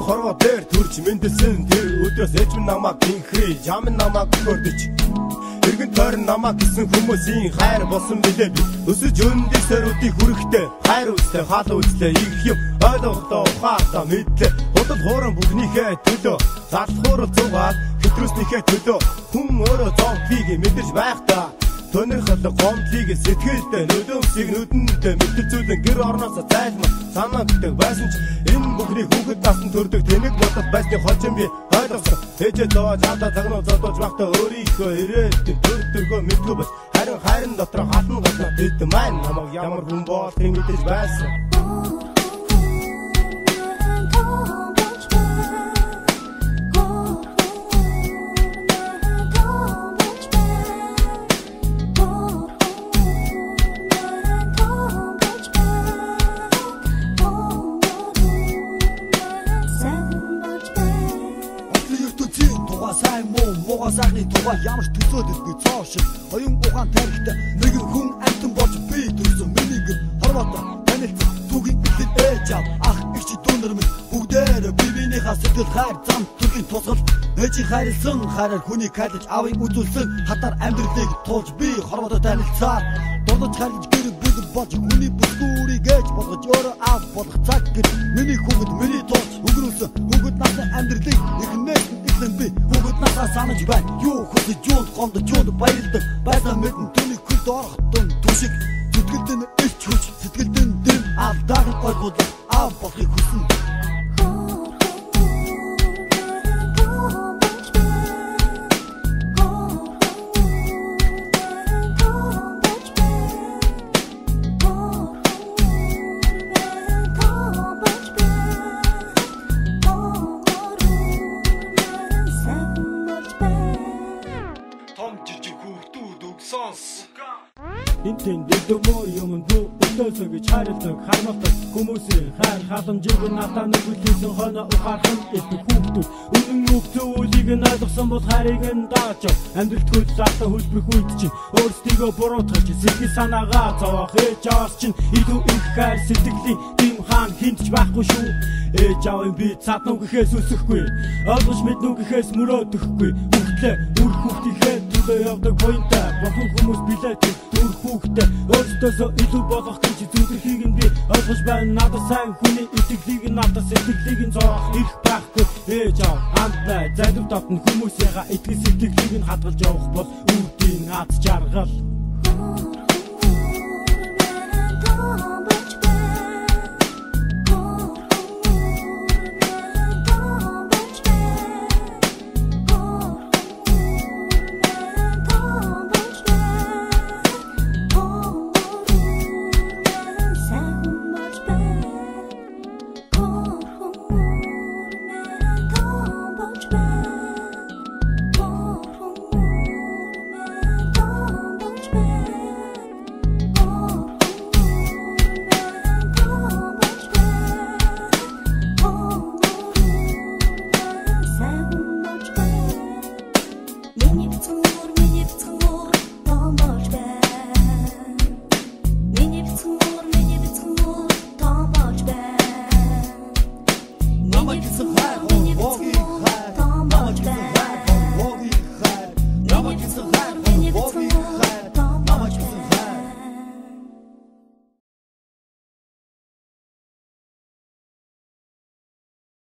хорвоо дээр төрж мэндэлсэн тэр өдрөөс ээж минь намайг гинхри жам намайг өгөрдөж эргэн тойрон намайг гисэн хүмүүсийн хайр болсон билээ би өсөж өндөр сөрүүдийн хүрэхтэй хайр үзлээ хаал үзлээ их юм ойлгохдоо ухаалтаа мэдлээ худал хууран бүхнийхээ төлөө залхуурал зугаал хэтрүүснийхээ төлөө хүн өөрөө зовлыг мэдэрч байх та тонирхол гомдлыг сэтгэлдээ нөлөөсийг нүдэндээ мэдүүлэн гэр орноосоо зайлмар санаагддаг байсан ч энэ бүхний хүүхэд насанд төрдөг тэнэг бодол байсны хожим би ойлгосон ээжээ зовоож алдаа цагнуу зодож байхдаа өөрийнхөө ирээд төр төргөө мэдгүй бас харин хайрын дотор халан гадна дэд маань намайг ямар хүн болохыг мэдэж байсан сайн муу муугай сайхны тугаа ямар ч төсөөлөлгүй цоо шиг оюун ухаан тарихтай нэгэн хүн амтан болж би төрсөн миний гэр хорвоотой танилцсан түүхийн ихлэн ээж аав ах эгч дүүнэр минь бүгдээрээ бивийнхаа сэтгэл хайр зам төрхийн тусгал ээжийн хайрлсан хайраар хүнийг хайрлаж аавыг үзүүлсэн хатар амьдралыг туулж би хорвоотой танилцсаар дурдж харж гэр бүл болж хүний бүсгүүрийг ээж болгож өөрөө аав болох цаг гэр миний хүүхэд миний туулж өнгөрүүлсэн хүүхэд насны амьдралыг эхнээс би хүүхэд насаа санаж байна юу хөсөж юунд гомдож юунд баярлдаг байсан мэдэн түүний хөлд орохтон түшиг сэтгэлдэн илч хүч сэтгэлдэн дэм алдааг ойлгуулах аав болохыг хүсэн Интэн дэдмөө юм дүү өдөөсөө гэж хайрлах хармалтай хүмүүсийн хайр халамжийг надад нүгэлсэн хоноо ухаархан идэх хүүхдүүд үнэн үг зүйлийг нь ойлгосон бол хайрыг нь дааж амьдралд хөлсаатаа хөлбөрөх үед чинь өөрсдийгөө буруутгаж сэтгэл санаагаа зовоох ээж аваас чинь илүү их хайр сэтгэлийн тийм хаан хинтж байхгүй шүү ээж аавын би цаатнуу гэхээс өсөхгүй ойлгож мэднүү гэхээс мөрөөдөхгүй хүүхдлээ үр хүүхдийнхээ төлөө явдаг буянтай бурхан хүмүүс билээ үр хүүхдээ өөрсдөөсөө илүү болох гэж зүтгэхийг нь би ойлгож байна надад сайн хүний итгэлийг нь надад сэтгэлийг нь зоох их байхгүй ээж аав амтлаа залуу татна хүмүүсийнхаа итгэл сэтгэлийг нь хадгалж явах бол үүдийн аз жаргал